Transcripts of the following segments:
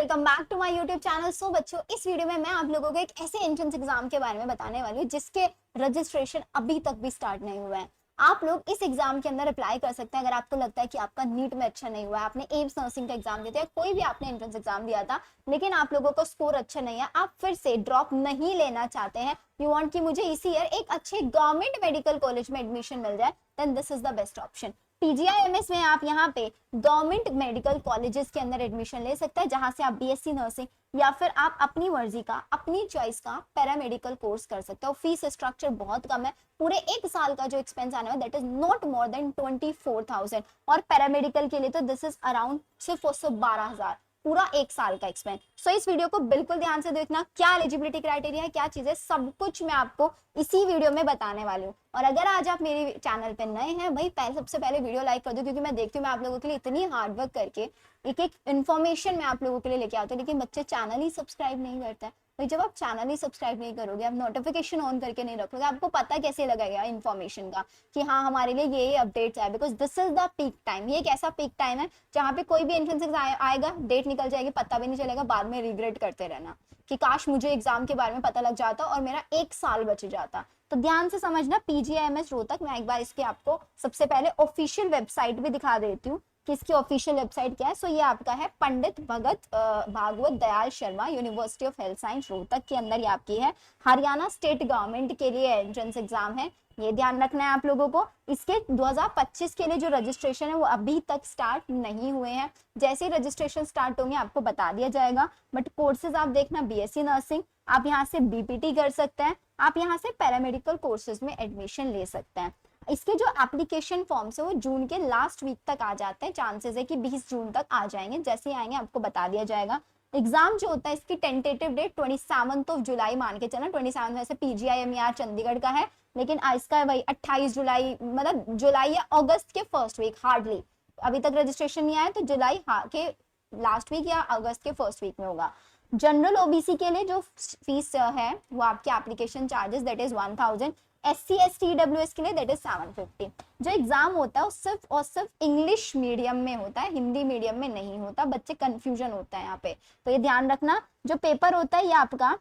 Welcome back to my YouTube channel. So बच्चों, इस video में मैं आप लोगों को एक ऐसे एंट्रेंस एग्जाम के बारे में बताने वाली हूँ जिसके रजिस्ट्रेशन अभी तक भी स्टार्ट नहीं हुआ है। आप लोग इस एग्जाम के अंदर अप्लाई कर सकते हैं अगर आपको लगता है कि आपका नीट में अच्छा नहीं हुआ है, आपने एम्स नर्सिंग का एग्जाम दिया था, कोई भी आपने एंट्रेंस एग्जाम दिया था लेकिन आप लोगों का स्कोर अच्छा नहीं है, आप फिर से ड्रॉप नहीं लेना चाहते हैं, यू वांट कि मुझे इसी ईयर एक अच्छे गवर्नमेंट मेडिकल कॉलेज में एडमिशन मिल जाए, then this is the best option. PGIMS में आप यहाँ पे गवर्नमेंट मेडिकल कॉलेजेस के अंदर एडमिशन ले सकते हैं जहां से आप बीएससी नर्सिंग या फिर आप अपनी मर्जी का अपनी चॉइस का पैरामेडिकल कोर्स कर सकते हो। फीस स्ट्रक्चर बहुत कम है, पूरे एक साल का जो एक्सपेंस आने वाला that is not more than 24,000 और पैरामेडिकल के लिए तो दिस इज अराउंड सिर्फ और सिर्फ 12,000, पूरा एक साल का एक्सपेंस। सो इस वीडियो को बिल्कुल ध्यान से देखना, क्या एलिजिबिलिटी क्राइटेरिया है, क्या चीजें, सब कुछ मैं आपको इसी वीडियो में बताने वाली हूँ। और अगर आज आप मेरे चैनल पे नए हैं भाई, सबसे पहले वीडियो लाइक कर दो, क्योंकि मैं देखती हूँ मैं आप लोगों के लिए इतनी हार्ड वर्क करके एक एक इन्फॉर्मेशन मैं आप लोगों के लिए लेके आती हूँ, लेकिन बच्चे चैनल ही सब्सक्राइब नहीं करते हैं। भाई जब आप चैनल ही सब्सक्राइब नहीं करोगे, आप नोटिफिकेशन ऑन करके नहीं रखोगे, आपको पता कैसे लगेगा इन्फॉर्मेशन का कि हाँ हमारे लिए ये अपडेट्स आए, because this is the peak time. ये एक ऐसा पीक टाइम है जहाँ पे कोई भी एंट्रेंस एग्जाम आएगा, डेट निकल जाएगी, पता भी नहीं चलेगा, बाद में रिग्रेट करते रहना कि काश मुझे एग्जाम के बारे में पता लग जाता और मेरा एक साल बच जाता। तो ध्यान से समझना, पीजीआईएमएस रोहतक, मैं एक बार इसके आपको सबसे पहले ऑफिशियल वेबसाइट भी दिखा देती हूँ कि इसकी ऑफिशियल वेबसाइट क्या है। सो ये आपका है Pandit Bhagat Bhagwat Dayal Sharma university of health science Rohtak के अंदर ये आपकी है। हरियाणा स्टेट गवर्नमेंट के लिए एंट्रेंस एग्जाम है, ये ध्यान रखना है आप लोगों को। इसके 2025 के लिए जो रजिस्ट्रेशन है वो अभी तक स्टार्ट नहीं हुए हैं, जैसे ही रजिस्ट्रेशन स्टार्ट होंगे आपको बता दिया जाएगा। बट कोर्सेज आप देखना, बीएससी नर्सिंग, आप यहाँ से बीपीटी कर सकते हैं, आप यहाँ से पैरामेडिकल कोर्सेज में एडमिशन ले सकते हैं। इसके जो एप्लीकेशन फॉर्म्स है वो जून के लास्ट वीक तक आ जाते हैं, चांसेस है कि 20 जून तक आ जाएंगे, जैसे ही आएंगे आपको बता दिया जाएगा। एग्जाम जो होता है इसकी टेंटेटिव डेट 27 जुलाई मान के चलना, 27 वैसे पीजीआईएमईआर चंडीगढ़ का है, लेकिन इसका वही 28 जुलाई, मतलब जुलाई या अगस्त के फर्स्ट वीक, हार्डली अभी तक रजिस्ट्रेशन नहीं आया तो जुलाई के लास्ट वीक या अगस्त के फर्स्ट वीक में होगा। जनरल ओबीसी के लिए जो फीस है वो आपके application charges that is 1000, SC ST EWS के लिए दैट इज 750। जो एग्जाम होता है वो सिर्फ और सिर्फ इंग्लिश मीडियम में होता है, हिंदी मीडियम में नहीं होता, बच्चे कंफ्यूजन होता है यहाँ पे, तो ये ध्यान रखना। जो पेपर होता है ये आपका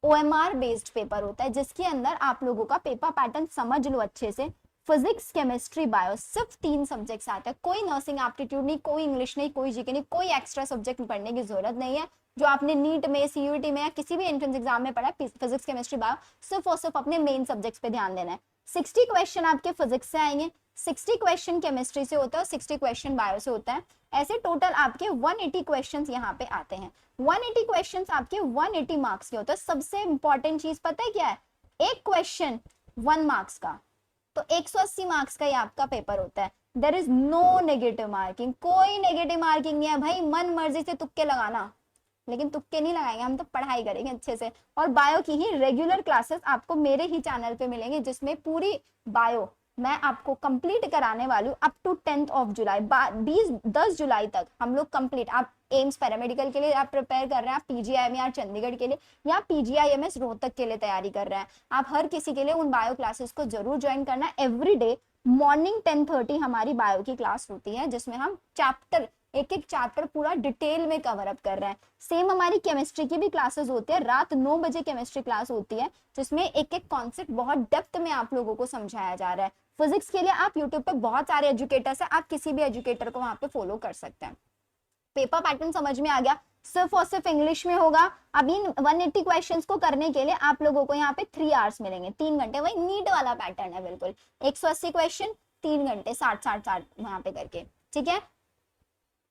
OMR बेस्ड पेपर होता है, जिसके अंदर आप लोगों का पेपर पैटर्न समझ लो अच्छे से। फिजिक्स केमिस्ट्री बायो सिर्फ 3 सब्जेक्ट्स आते हैं, कोई नर्सिंग एप्टीट्यूड नहीं, कोई इंग्लिश नहीं, कोई जीके नहीं, कोई एक्स्ट्रा सब्जेक्ट पढ़ने की जरूरत नहीं है। जो आपने नीट में, सीयूईटी में या किसी भी एंट्रेंस एग्जाम में पढ़ा है, फिजिक्स केमिस्ट्री बायो, सिर्फ और सिर्फ अपने मेन सब्जेक्ट्स पे ध्यान देना है। 60 क्वेश्चन आपके फिजिक्स से आएंगे, 60 क्वेश्चन केमिस्ट्री से होता है और 60 क्वेश्चन बायो से होता है। ऐसे टोटल आपके 180 क्वेश्चंस यहाँ पे आते हैं। 180 क्वेश्चंस आपके 180 मार्क्स के होते हैं। सबसे इंपॉर्टेंट चीज पता है क्या है, एक क्वेश्चन 1 मार्क्स का, तो 180 मार्क्स का ये आपका पेपर होता है। There is no negative marking, कोई नेगेटिव मार्किंग नहीं है भाई, मन मर्जी से तुक्के लगाना, लेकिन तुक्के नहीं लगाएंगे हम, तो पढ़ाई करेंगे अच्छे से। और बायो की ही रेगुलर क्लासेस आपको मेरे ही चैनल पे मिलेंगे, जिसमें पूरी बायो मैं आपको कंप्लीट कराने वाली हूँ अप टू 10 जुलाई, 10 जुलाई तक हम लोग कंप्लीट। आप एम्स पैरामेडिकल के लिए आप प्रिपेयर कर रहे हैं, आप पीजीआईएमईआर चंडीगढ़ के लिए या पीजीआईएमएस रोहतक के लिए तैयारी कर रहे हैं, आप हर किसी के लिए उन बायो क्लासेस को जरूर ज्वाइन करना। एवरी डे मॉर्निंग 10:30 हमारी बायो की क्लास होती है, जिसमें हम चैप्टर एक एक चैप्टर पूरा डिटेल में कवर अप कर रहे हैं। सेम हमारी केमिस्ट्री की भी क्लासेस होती है, रात 9 बजे केमिस्ट्री क्लास होती है, जिसमें एक एक कॉन्सेप्ट बहुत डेप्थ में आप लोगों को समझाया जा रहा है। फिजिक्स के लिए आप यूट्यूब पे बहुत सारे एजुकेटर्स हैं, आप किसी भी एजुकेटर को वहां पे फॉलो कर सकते हैं। पेपर पैटर्न समझ में आ गया, सिर्फ और सिर्फ इंग्लिश में होगा। अभी 180 क्वेश्चंस को करने के लिए आप लोगों को यहाँ पे 3 आवर्स मिलेंगे, 3 घंटे, वही नीट वाला पैटर्न है बिल्कुल। 180 क्वेश्चन 3 घंटे, 60 वहां पे करके, ठीक है,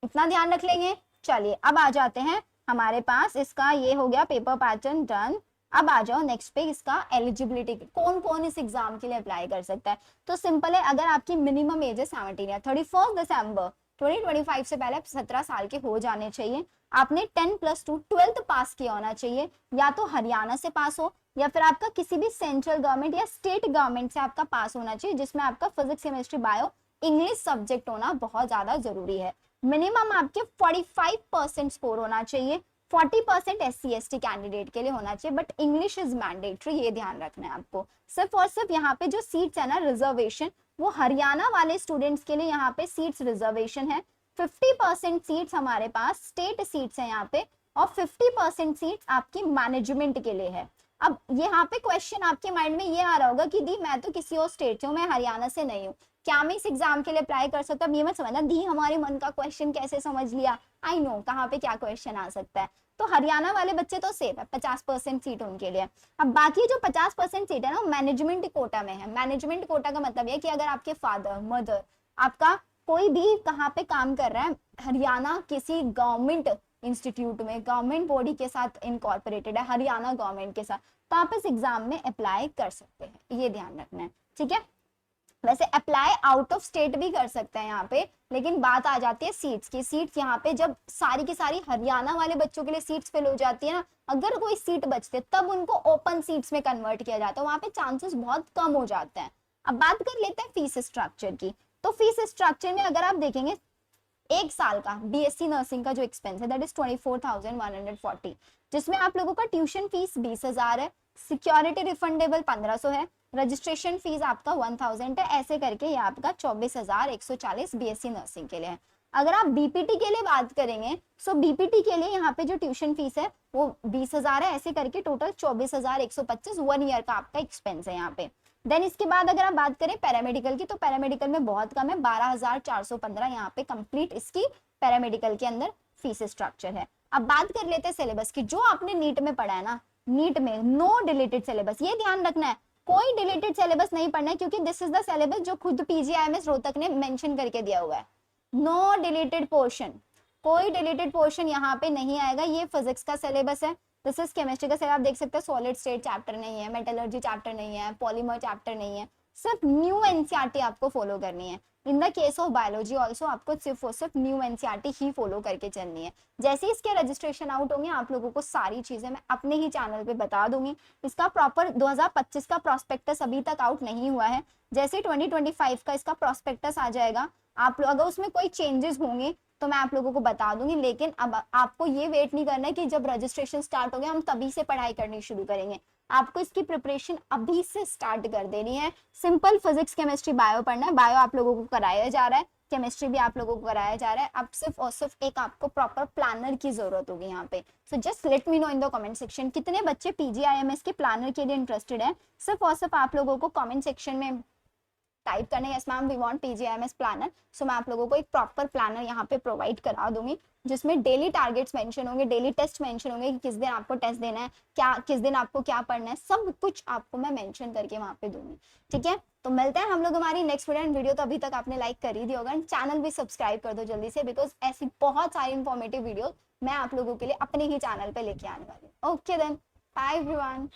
इतना ध्यान रख लेंगे। चलिए अब आ जाते हैं हमारे पास, इसका ये हो गया पेपर पैटर्न डन। अब आ जाओ नेक्स्ट पे, इसका एलिजिबिलिटी, कौन कौन इस एग्जाम के लिए अप्लाई कर सकता है। तो सिंपल है, अगर आपकी मिनिमम एज है 17 या 31 दिसंबर 2025 से पहले 17 साल के हो जाने चाहिए, आपने 10+2 12th पास किया होना चाहिए, या तो हरियाणा से पास हो या फिर आपका किसी भी सेंट्रल गवर्नमेंट या स्टेट गवर्नमेंट से आपका पास होना चाहिए, जिसमें आपका physics chemistry bio English subject होना बहुत ज्यादा जरूरी है। मिनिमम आपके 45% स्कोर होना चाहिए, 40% SC ST कैंडिडेट के लिए होना चाहिए, बट इंग्लिश इज मैंडेटरी, ये ध्यान रखना है आपको। सिर्फ और सिर्फ यहाँ पे जो सीट्स है ना रिजर्वेशन, वो हरियाणा वाले स्टूडेंट्स के लिए यहाँ पे सीट्स रिजर्वेशन है। 50% सीट्स हमारे पास स्टेट सीट्स है यहाँ पे, और 50% सीट्स आपकी मैनेजमेंट के लिए है। अब यहाँ पे क्वेश्चन आपके माइंड में ये आ रहा होगा कि दी मैं तो किसी और स्टेट से हूँ, मैं हरियाणा से नहीं हूँ, क्या मैं इस एग्जाम के लिए अप्लाई कर सकता हूँ? ये मत समझना दी हमारे मन का क्वेश्चन कैसे समझ लिया, आई नो कहाँ पे क्या क्वेश्चन आ सकता है। तो हरियाणा वाले बच्चे तो सेफ है, 50% सीट उनके लिए। अब बाकी जो 50% सीट है ना, मैनेजमेंट कोटा में है। मैनेजमेंट कोटा का मतलब ये कि अगर आपके फादर मदर आपका कोई भी कहाँ पे काम कर रहा है, हरियाणा किसी गवर्नमेंट इंस्टीट्यूट में, गवर्नमेंट बॉडी के साथ इनकॉर्पोरेटेड है, हरियाणा गवर्नमेंट के साथ, तो आप इस एग्जाम में अप्लाई कर सकते हैं, ये ध्यान रखना है, ठीक है। वैसे अप्लाई आउट ऑफ स्टेट भी कर सकते हैं यहाँ पे, लेकिन बात आ जाती है सीट्स की। सीट्स यहाँ पे जब सारी की सारी हरियाणा वाले बच्चों के लिए सीट्स फिल हो जाती है ना, अगर कोई सीट बचती है तब उनको ओपन सीट्स में कन्वर्ट किया जाता है, वहां पे चांसेस बहुत कम हो जाते हैं। अब बात कर लेते हैं फीस स्ट्रक्चर की। तो फीस स्ट्रक्चर में अगर आप देखेंगे, एक साल का बीएससी नर्सिंग का जो एक्सपेंस है दैट इज 24,140, जिसमें आप लोगों का ट्यूशन फीस 20,000 है, सिक्योरिटी रिफंडेबल 1500 है, रजिस्ट्रेशन फीस आपका 1000 है, ऐसे करके ये आपका 24,140 बीएससी नर्सिंग के लिए है। अगर आप बीपीटी के लिए बात करेंगे, सो बीपीटी के लिए यहाँ पे जो ट्यूशन फीस है वो 20,000 है, ऐसे करके टोटल 24,125 1 ईयर का आपका एक्सपेंस है यहाँ पे। देन इसके बाद अगर आप बात करें पैरामेडिकल की, तो पैरामेडिकल में बहुत कम है, 12,415 यहाँ पे कंप्लीट इसकी पैरामेडिकल के अंदर फीस स्ट्रक्चर है। अब बात कर लेते हैं सिलेबस की। जो आपने नीट में पढ़ा है ना, नीट में नो डिलीटेड सिलेबस, ये ध्यान रखना है, कोई डिलीटेड सिलेबस नहीं पढ़ना है, क्योंकि दिस इज द सिलेबस जो खुद पीजीआईएमएस रोहतक ने मेंशन करके दिया हुआ है। नो डिलीटेड पोर्शन, कोई डिलीटेड पोर्शन यहाँ पे नहीं आएगा। ये फिजिक्स का सिलेबस है, दिस इज केमिस्ट्री का सिलेबस। आप देख सकते हैं सॉलिड स्टेट चैप्टर नहीं है, मेटलर्जी चैप्टर नहीं है, पॉलीमर चैप्टर नहीं है, सिर्फ न्यू एनसीईआरटी आपको फॉलो करनी है। In the case of biology also आपको सिर्फ और सिर्फ न्यू एनसीईआरटी ही फॉलो करके चलनी है। जैसे ही इसके रजिस्ट्रेशन आउट होंगे, आप लोगों को सारी चीजें मैं अपने ही चैनल पे बता दूंगी। इसका प्रॉपर 2025 का प्रोस्पेक्टस अभी तक आउट नहीं हुआ है, जैसे 2025 का इसका प्रोस्पेक्टस आ जाएगा, आप लोग अगर उसमें कोई चेंजेस होंगे तो मैं आप लोगों को बता दूंगी। लेकिन अब आपको ये वेट नहीं करना है कि जब रजिस्ट्रेशन स्टार्ट हो गया हम तभी से पढ़ाई करनी शुरू करेंगे, आपको इसकी प्रिपरेशन अभी से स्टार्ट कर देनी है। सिंपल फिजिक्स केमिस्ट्री बायो पढ़ना है, बायो आप लोगों को कराया जा रहा है, केमिस्ट्री भी आप लोगों को कराया जा रहा है। अब सिर्फ और सिर्फ एक आपको प्रॉपर प्लानर की जरूरत होगी यहाँ पे। So just let me know in the comment section कितने बच्चे पीजीआईएमएस के प्लानर के लिए इंटरेस्टेड है। सिर्फ और सिर्फ आप लोगों को कमेंट सेक्शन में टाइप करना है, yes ma'am we want PGIMS planner. So मैं आप लोगों को एक प्रॉपर प्लानर यहाँ पे प्रोवाइड करा दूंगी, जिसमें डेली टारगेट्स मेंशन होंगे, डेली टेस्ट मेंशन होंगे कि किस दिन आपको टेस्ट देना है, क्या किस दिन आपको क्या पढ़ना है, सब कुछ आपको मैं मेंशन करके वहां पे दूंगी, ठीक है। तो मिलते हैं हम लोग हमारी नेक्स्ट वीडियो। एंड वीडियो तो अभी तक आपने लाइक कर ही दी होगा, चैनल भी सब्सक्राइब कर दो जल्दी से, बिकॉज ऐसी बहुत सारी इंफॉर्मेटिव वीडियो मैं आप लोगों के लिए अपने ही चैनल पे लेके आने वाली हूँ। Okay then, bye everyone.